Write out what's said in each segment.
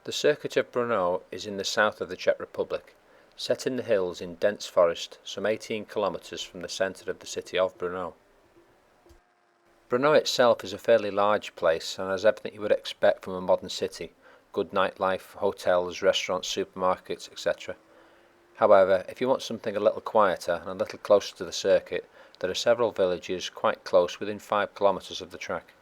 The circuit of Brno is in the south of the Czech Republic, set in the hills in dense forest some 18 kilometres from the centre of the city of Brno. Brno itself is a fairly large place and has everything you would expect from a modern city: good nightlife, hotels, restaurants, supermarkets, etc. However, if you want something a little quieter and a little closer to the circuit, there are several villages quite close within 5 kilometres of the track.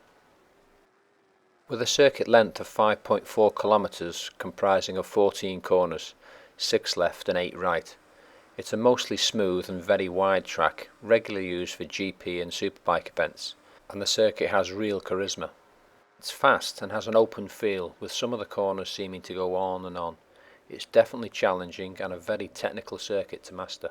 With a circuit length of 5.4 kilometres comprising of 14 corners, 6 left and 8 right, it's a mostly smooth and very wide track, regularly used for GP and superbike events, and the circuit has real charisma. It's fast and has an open feel, with some of the corners seeming to go on and on. It's definitely challenging and a very technical circuit to master.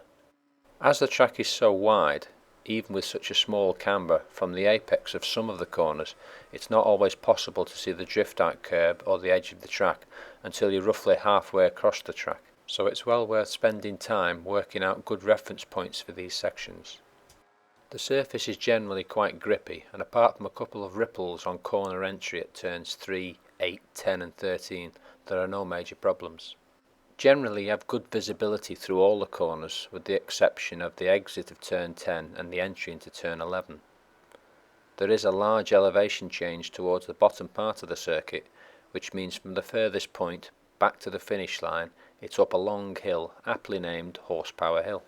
As the track is so wide, even with such a small camber, from the apex of some of the corners, it's not always possible to see the drift out curb or the edge of the track until you're roughly halfway across the track, so it's well worth spending time working out good reference points for these sections. The surface is generally quite grippy, and apart from a couple of ripples on corner entry at turns 3, 8, 10 and 13, there are no major problems. Generally you have good visibility through all the corners, with the exception of the exit of turn 10 and the entry into turn 11. There is a large elevation change towards the bottom part of the circuit, which means from the furthest point back to the finish line it's up a long hill, aptly named Horsepower Hill.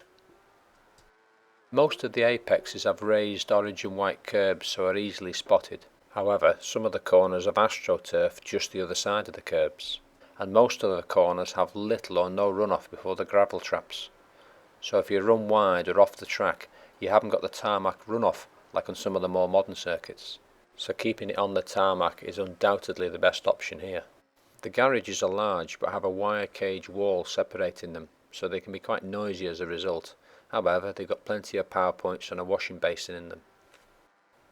Most of the apexes have raised orange and white curbs, so are easily spotted. However, some of the corners have astroturf just the other side of the curbs, and most of the corners have little or no runoff before the gravel traps. So if you run wide or off the track, you haven't got the tarmac runoff like on some of the more modern circuits. So keeping it on the tarmac is undoubtedly the best option here. The garages are large but have a wire cage wall separating them, so they can be quite noisy as a result. However, they've got plenty of power points and a washing basin in them.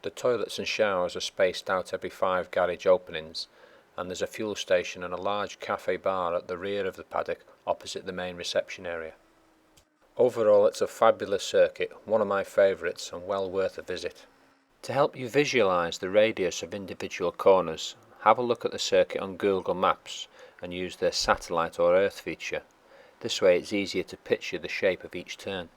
The toilets and showers are spaced out every 5 garage openings, and there's a fuel station and a large cafe bar at the rear of the paddock opposite the main reception area. Overall, it's a fabulous circuit, one of my favourites and well worth a visit. To help you visualise the radius of individual corners, have a look at the circuit on Google Maps and use the satellite or earth feature. This way it's easier to picture the shape of each turn.